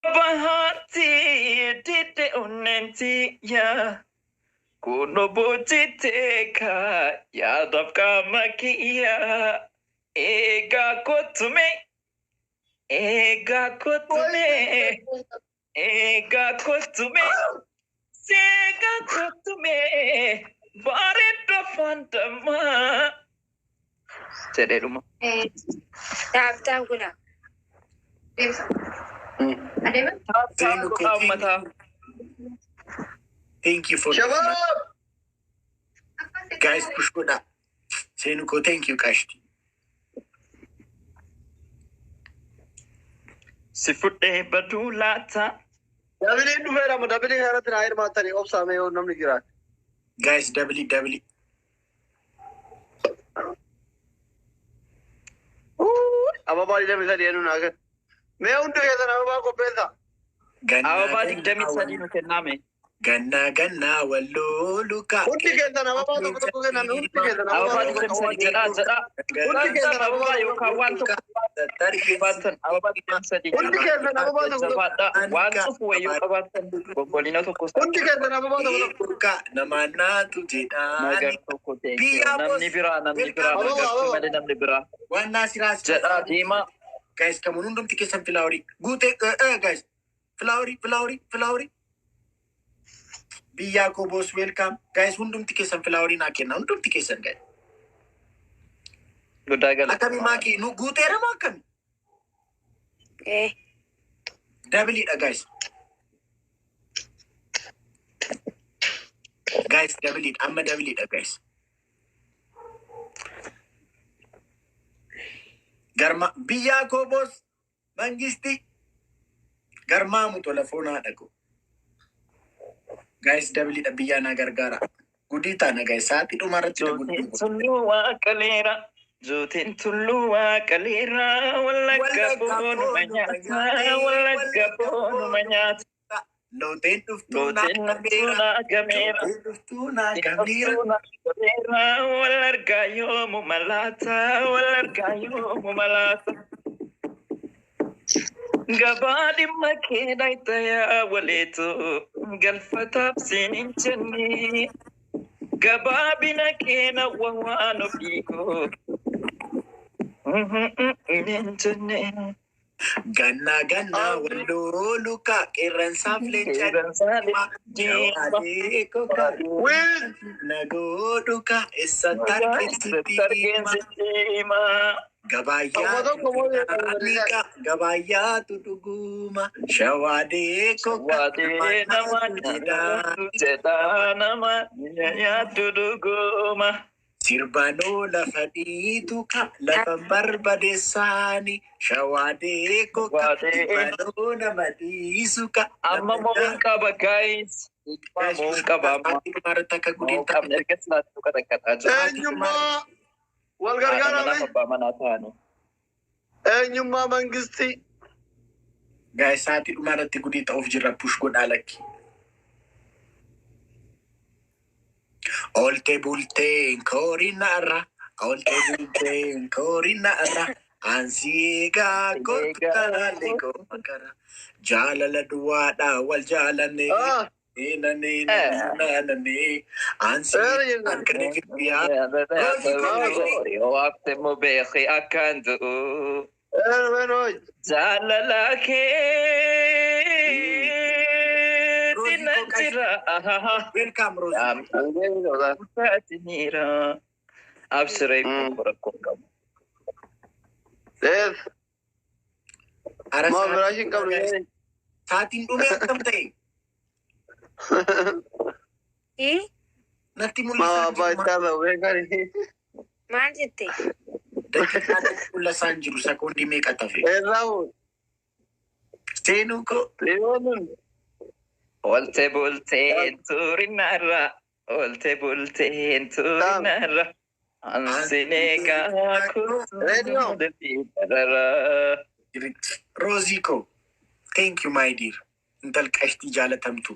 bahati dide unenti ya kuno bojiteka ya dabka makia ega kotume sega kotume baretta fantama sededuma Taaf guna. Adeema? taaf mata. Thank you for Shabab! guys. Push go da. Senuko, thank you, Kashti. Sifude badulata. Dabili dhufeera amma dabili kanatti naa hirmaattanii obsaame yoo namni jiraate. Guys, doubly. Ababaa digdami sadii eenyu naa kenna. Mee hundi keessan ababaa qopheessaa. Ababaa 23 nu kenname. Ganna walloluka. Hundi keessan ababaa tokko tokko kenname. Hundi keessan Ababaa ababaa tokko 23 jedhaa. Hundi keessan Ababaa yookaan waan tokko qabaatan ababaa 23 Hundi keessan ababaa tokko tokko. waan cufu wayyuu qabaatan bobbolina tokko Hundi keessan ababaa tokko tokko. Luka namanatu jedhaa. nagar tokko ta'e namni biraa nagartuu malee namni biraa Wanna siras jedhaa deema. guys, kamu hundumti keessan filaawrii. Guute guys. Filaawrii. Biyya ko boss welcome. Guys, hundumti keessan filaawrii naa kenna. Hundumti keessan guys. Guddaa gala. Akami maaki nu guuteera moo akami? Dabiliidha guys. Guys, dabiliidha. Amma dabiliidha guys. Garma biyya ko boss mangisti garmaamu telefoonaa dhaqu. Guys, dabiliidha biyya na gargaara. Gudii taana guys. Saati dhumarratti Jootiin tulluu waaqaleera. Jootiin tulluu waaqaleera. Wallagga boonuma nyaata. Looteen dhuftuu Lootiin naftuunaa gameera. Wal argaa yoomu malaata. Gabaa dhimma keedha itayaa waleetu galfataaf siin jenne. Gabaa bina keena waan ofiikoo hin jenne. Ganna walloluka qeerransaaf leenca jawaadee koka nagoodhuka eessa targeessitti hima gabaayyaatu dhuguma shawaadee koka jedhaa nama nyaatu dhuguma. Sirbanoo lafa dhiituka lafa barbadeessaani shawaadee koka sirbanoo nama dhiisuka. Amma moon qaba guys. Moon qaba amma. Akka Moon qabne erga silaatu kadhaqadhaa jira. Eenyummaa wal gargaarame. Abbaa manaa ta'ani. Eenyummaa mangistii. Guys, saati dhumarratti gudii ta'uuf jirra push godhaa lakki. Olte bulteen koorinaarra. Ansiigaa kootukaale goomakara. Jaalala duwwaadhaa wal jaalanne. Ansiigaa akka deebi'aa. Waqti mu beekii akkaan du'u. Jaalala kee. Welcome, Rosie. Absiree rakkoon qabu. Maa biraashin qabnu. Saatiin dhumee akkam ta'e? Natti Maa abbaa itti haasa'u beekani. Maal jette? daqiiqaa fuula isaan jiru sekoondii meeqa tafe? Seenuu koo. Olte bulteen turinarra. Ansineegaa kutuu deebiidharra. Rosie ko. Thank you, my dear. Intal qashtii jaalatamtu.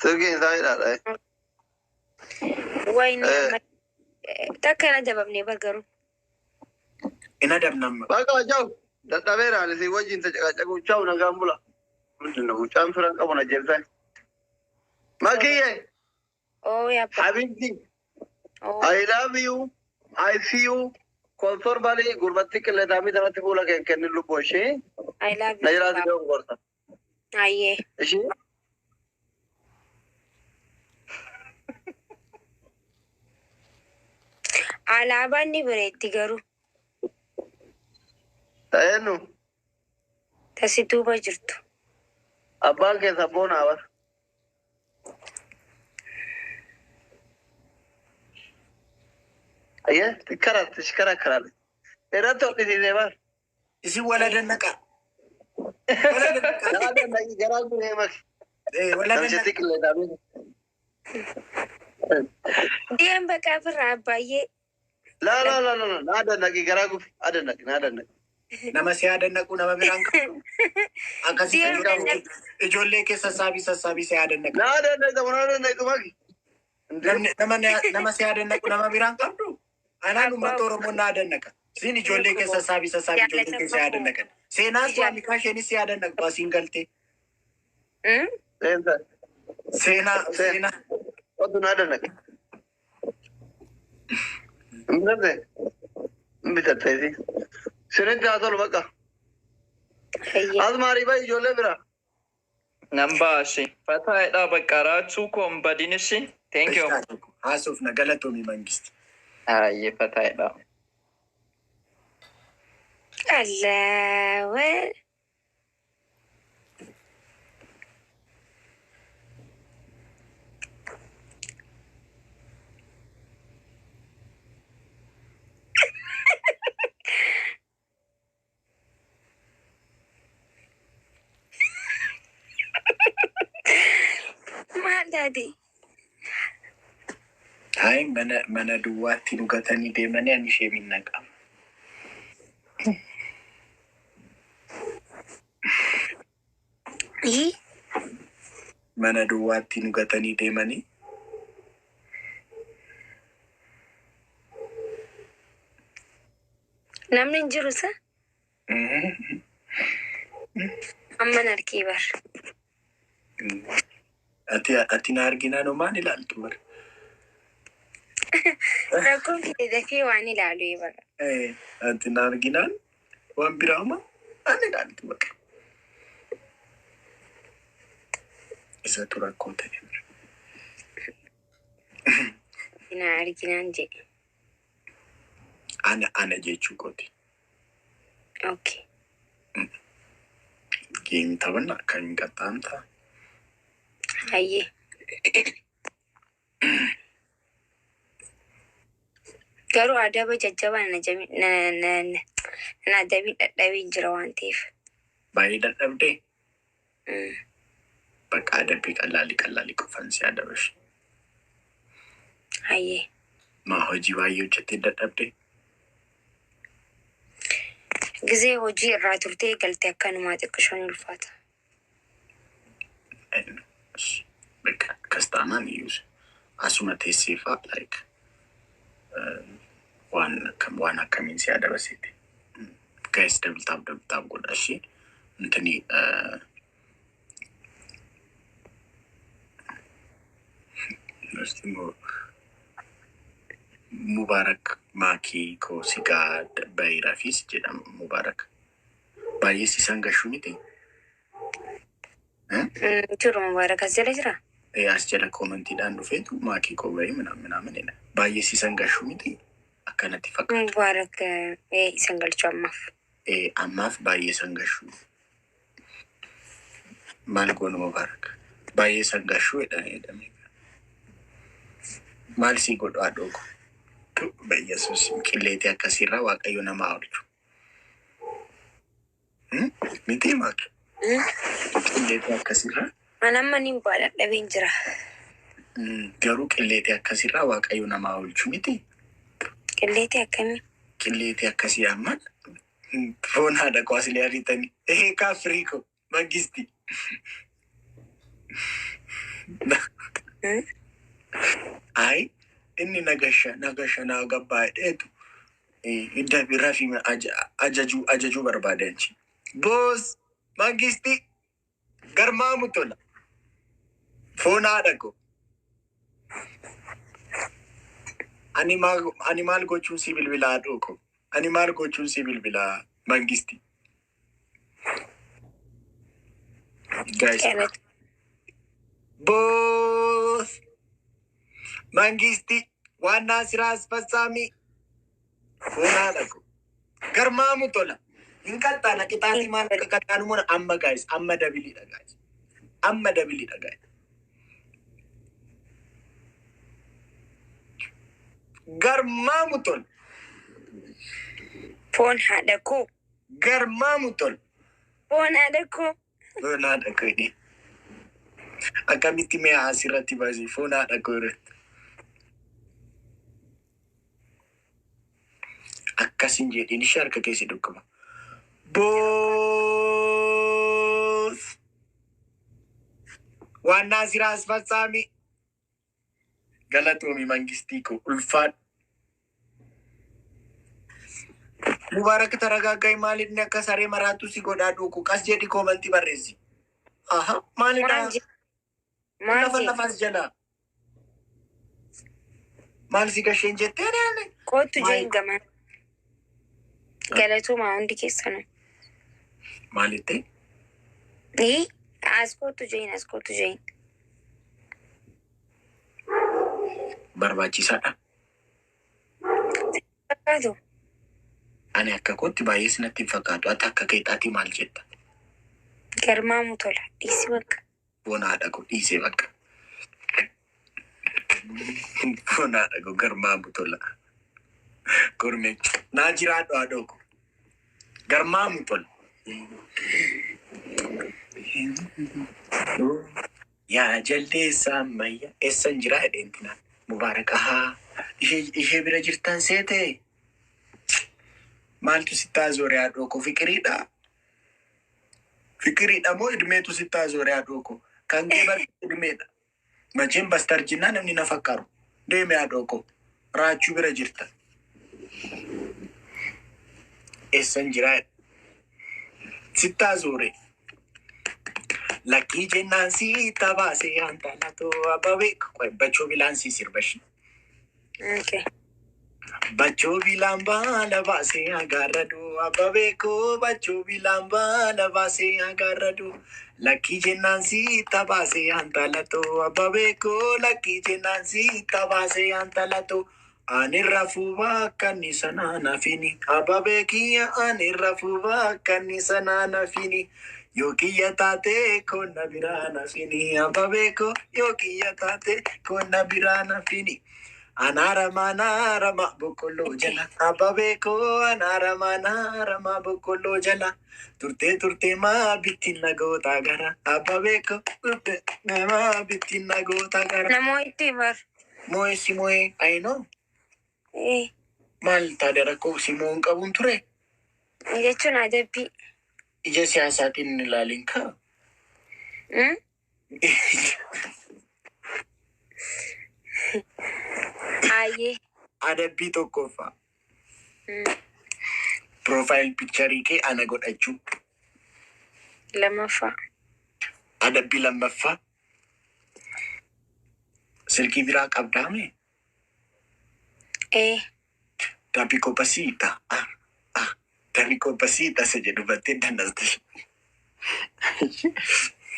Sirgiin isaa hidhaadha. Wayne takka na dababnee bargaru. Ina dabnamma. Bakka jaw. dadhabeera ani si wajjin tacaqacaquu nagaan bula. ምንድን ነው ጫን ፍረን ቀቡነ ጀብታ ማክዬ ሀቢብቲ አይ ላቭ ዩ አይ ሲ ዩ ኮንሶር ባሌ ጉርበቲ ቅለታሚ ተረት ፉላ ከን ልቦ እሺ አይ ላቭ ዩ ነይራት ነው ጎርታ አዬ እሺ አላባኒ ብሬቲ ገሩ ታየኑ ተሲቱ በጅርቱ አባን ከሰቦና አወር አየ ትከራከራለች እራቶ ዲዲኔባር እሺ ወለደነቃ ወለደነቃ ገራጉ ነመክ ወለደነቃ ቅለታሚ ዲም በቃ ፍራ አባዬ ላ አደነቂ ገራጉ አደነቂ nama si adannaku nama biraan qabu akkasi ijoollee keessa sassabii si adannaku nama si adannaku nama biraan qabdu anaan uummata oromoo na adannaka siin ijoollee keessa sassabii ijoollee keessa si adannakan seenaan waami kaasheenis si adannaku asiin galte seenaa otu na adannaka mbitateeti Sini jatuh lu baka. Azmari bayi jolle bira. Nambashi. Fatah eda bakara cukom badinishi. Thank you. Asuf na galatomi mangisti. Ye fatah eda. Allah well. Daddy. Hai mana dua tilu kata ni dia mana yang saya minat kam. Mana dua tilu kata ni dia mana? Namni jiru sa? Amma narkibar. Ati na argina no man ilaaltu mar. Rakkoon fidee waan ilaalu bara. Ati na arginaan waan biraama an ilaaltu bakka. Isatu rakkoo ta'e. Na arginaan jedhe. Ana jechuu kooti. Okay. Geemi taphanna kan hin qaxxaan ta'a. Aye. Garu ada jajjaba na adabi dadhabii jira waan ta'eef. Baay'ee dadhabdee? Bakka adabii qallaalii qofan si adabashi. Aye. Maa hojii baay'ee hojjettee dadhabdee? Gizee hojii irraa turtee galtee akkanumaa xiqqishoon ulfaata. Like customer use asuma tesifa like one coming si ada basiti guys double tap goda shi ntani nastimo mubarak maki ko siga bayrafis jedam mubarak bayisi sanga shumiti Curu mubarak asjala jira. Asjala komantiidhaan dhufeetu maakii kobayii ምናምን jedha. Baay'ee si sangashu miti akkanatti fakkaata. Mubarak isan galchuu ammaaf. Ammaaf baay'ee sangashu. Maal goonu mubarak? Baay'ee sangashu jedhame. Maal si godhu adoogu? Yesus qilleetii akkasirraa waaqayyo nama oolchu. Miti maak? Qilleetii akkasirraa? Anamma ni baadha dhabeen jira. Garuu qilleetii akkasirraa waaqayyo nama oolchu miti? Qilleetii akkamii? Qilleetii akkasii amman foon haadha kwaasilee ariitanii. Kaafiriiko magisti. Ay inni nagasha naa gabbaa dheetu idda birraa fi ajajuu barbaadanchi. Boos mangisti garmaamu tola. Foon haadha ko. Ani maal gochuun si bilbilaa haadhoo ko. Ani maal gochuun si bilbilaa mangisti. Guys. Boos mangisti waannaa siraas fassaami. Foon haadha ko. Garmaamu tola. Hin qalxaana qixaatii maal akka qaxaanu mona amma guys. Amma dabiliidha guys. Amma dabiliidha guys. Garmaamu tola. Foon haadha koo. Garmaamu tola. Foon haadha koo. Foon haadha koo jedhee. Akkamitti mee asirratti baasii foon haadha koo irratti. Akkasin jedheen ishee harka keessa dhukkuma. Boos waannaa siraas fassaami. Galatoomi mangistii koo ulfaadhu. Mubaarak taragaaggaa maalidni akka saree maraattu si godhaa dhuuku qas jedhi koomantii barreessi. Aha maalidha? Lafaas jalaa. Maal si gasheen jettee deeme? Kootu jeen gaman. Galatooma hundi keessanu. Maalitti? As kootu jeen. Barbaachisaadha. Fakkaatu. Ani akka kootti baay'ee sinatti hin fakkaatu. Ati akka keexaati maal jetta? Garmaamu tola. Dhiisi bakka. Foon haadha koo dhiisee bakka. Foon haadha koo garmaamu tola. Kormee naa jiraadhu haadhoo koo. Garmaamu tola. Yaa jaldeessa ammayyaa eessan jiraa hedheentinaan. Mubaarak ishee bira jirtan seete. Maaltu sittaa zooree haadhoo koo fiqiriidha. Fiqiriidha moo idmeetu sittaa zooree haadhoo koo. Kan kee barri idmeedha. Macheen bastarjinnaa namni na fakkaaru. Deeme haadhoo koo. Raachuu bira jirta. Eessan jiraa sittaa zooree. Lakkii jennaan si tabaasee hantalatoo ababee bachoo bilaan si sirbashi. Bachoo bilaan baala baasee agarradu ababee koo bachoo bilaan baala baasee agarradu. Lakkii jennaan si tabaasee hantalatoo ababee koo lakkii jennaan si tabaasee hantalatoo. Ani rafuu kanni sanaa nafini ababee kiyya ani rafuu kanni sanaa nafini. Yokiyya taate konna biraa nafini ababee koo yokiyya taate konna biraa nafini. Anaarama boqqolloo jala ababee koo anaarama boqqolloo jala. Turtee maa bittiin nagoota gara ababee koo maa bittiin nagoota gara. Namooti bar. Moo'ee ayinoo. Maal taate rakkoo simoon qabuun ture? Jechuun adabbii. Ija siyaasaatiin ilaalin kaa. Ayyee. Adabbii tokkoffaa. Profile picturii kee ana godhachuu. Lammaffaa. Adabbii lammaffaa. Silkii biraa qabdaame? Daabbii kophasiita. Daabbii kophasiita isa jedhu battee dandaste.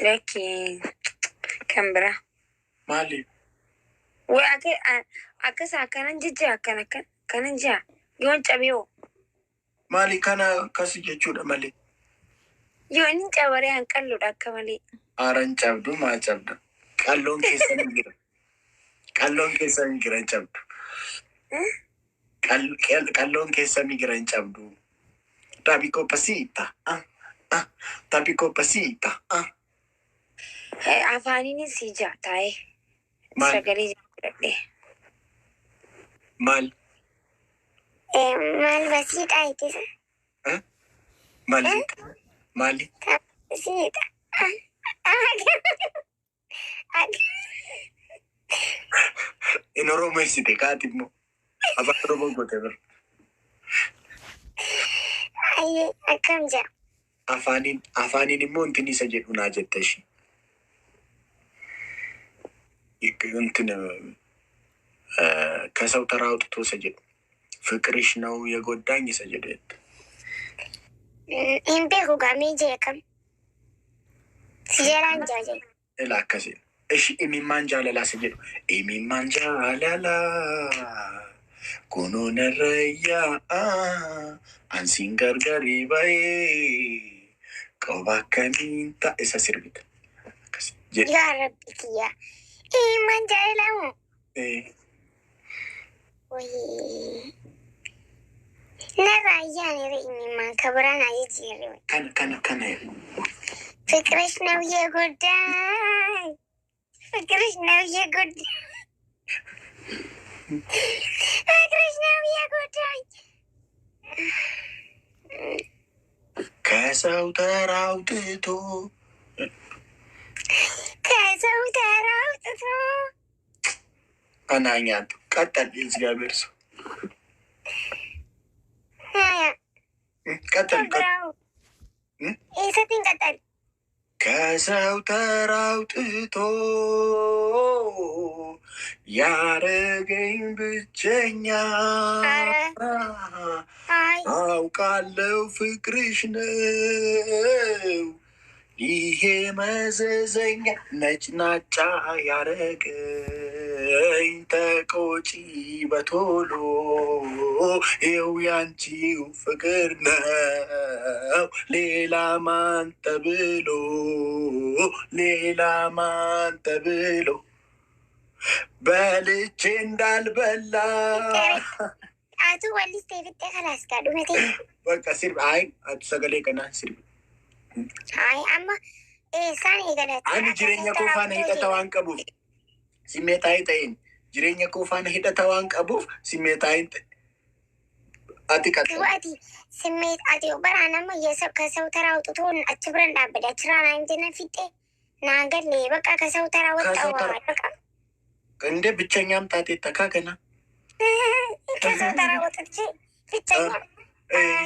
Lakkii kan biraa. Maali? Akkasa akkanan jijjaa akkanan jaa yoon cabee. Maali kana akkas jechuudha malee? Yoon hin cabaree hanqalluudha akka malee. Aaran cabdu maa cabdu? Qalloon keessa hin jira. Qalloon keessa hin jiran cabdu. Qalloon keessa migiran cabdu. Daabbii kophasiita. Daabbii kophasiita. Afaaniin si jaa taa'ee. Sagalee jaalladhe. Maal? Maal basiidha ittisa? Maali? Basiidha. In Oromoo ibsite kaati immoo afaan Oromoo goote bira. akkam jira. Afaaniin immoo intini isa jedhu naa jette ishee. እንትን ከሰው ተራ አውጥቶ ሰጀድ ፍቅርሽ ነው የጎዳኝ ሰጀድ ኢምቤኩ ጋሜ ጀከም ሲጀራን ጃጀ ላከሴ እሺ ኢሚማን ጃለላ ሰጀድ ኢሚማን ጃለላ ኮኖ ነረያ አንሲን ገርገሪ ባይ ቆባከኒንታ እሳ ሲርቢት ያ ረቢክያ ኢማን ጃለላሙ ወይ ነራያ ነረ ኢሚማን ከብራን አይጂሪ ከነ ፍቅርሽ ነው የጎዳኝ ፍቅርሽ ነው የጎዳኝ ፍቅርሽ ነው የጎዳኝ ከሰው ተራ አውጥቶ ከሰው ተራ አውጥቶ አናኛት ቀጠል እግዚአብሔር ሰው ቀጠል ኢሰቲን ቀጠል ከሰው ተራ አውጥቶ ያረገኝ ብቸኛ አውቃለው ፍቅርሽ ነው ይሄ መዘዘኛ ነጭናጫ ያረገኝ ተቆጪ በቶሎ ይው ያንቺው ፍቅር ነው ሌላ ማን ተብሎ ሌላ ማን ተብሎ በልቼ እንዳልበላ አቱ ወሊስ ተብቴ ከላስካዱ መቴ በቃ ሲር አይ አቱ ሰገሌ ቀና ሲር አይ አማ ሳኔ ገለት አኒ ጅሬኛ ኮፋነ ሂደተው አንቀቡፍ ሲሜታይ ተይን ጅሬኛ ኮፋነ ሂደተው አንቀቡፍ ሲሜታይ አቲቀጥ ዋቲ ስሜት አቲው በራናማ የሰው ከሰው ተራ አውጥቶ አችብረን ዳበዳ ችራና እንጀነ ፊጤ ናገል በቃ ከሰው ተራ ወጣው በቃ እንደ ብቸኛም ጣቴ ተካከና ከሰው ተራ ወጥቼ ብቸኛ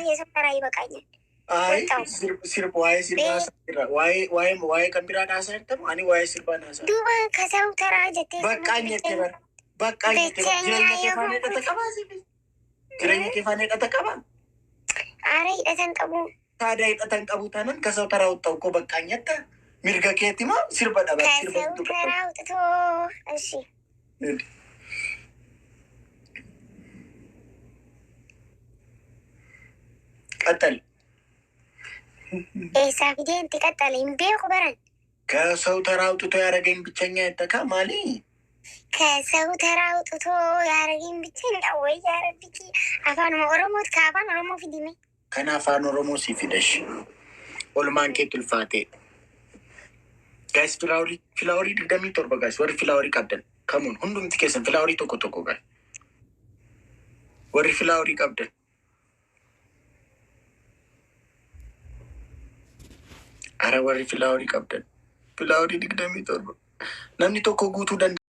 የሰው ተራ ይበቃኛል አይ ሲርብ ዋይ ሲርባ ዋይ ከቢራ ዳሰርተም አኒ ዋይ ሲርባ ናሳ ዱባ ከሰው ተራ ጀቴ በቃኝ ተበር በቃኝ ተበር ጅሬኛ ከፋኔ ተተቀባ አረ ይተንቀቡ ታዲያ ይተንቀቡ ታነን ከሰው ተራ ወጣው እኮ በቃኝ ተ ሚርጋ ከቲማ ሲርባ ዳባ ሲርባ ከሰው ተራ ወጥቶ እሺ ቀጠል ኤሳፊዴን ትቀጠል ኢምቤኩ በረን ከሰው ተራ አውጥቶ ያረገኝ ብቸኛ የተካ ማሊ ከሰው ተራ አውጥቶ ያረገኝ ብቸኛ ወይ ያረብኪ አፋን ኦሮሞት ከአፋን ኦሮሞ ፊዲሜ ከና አፋን ኦሮሞ ሲፊደሽ ኦልማንኬ ቱልፋቴ ጋይስ ፊላውሪ ድገሚ ቶርባ ጋይስ ወሪ ፊላውሪ ቀብደን ከሙን ሁንዱም ትኬሰን ፊላውሪ ቶኮ ጋይ ወሪ ፊላውሪ ቀብደን አረ ወሪ ፊላውሪ ቀብደን ፊላውሪ ድግደሚ ቶርባ namni tokko guutuu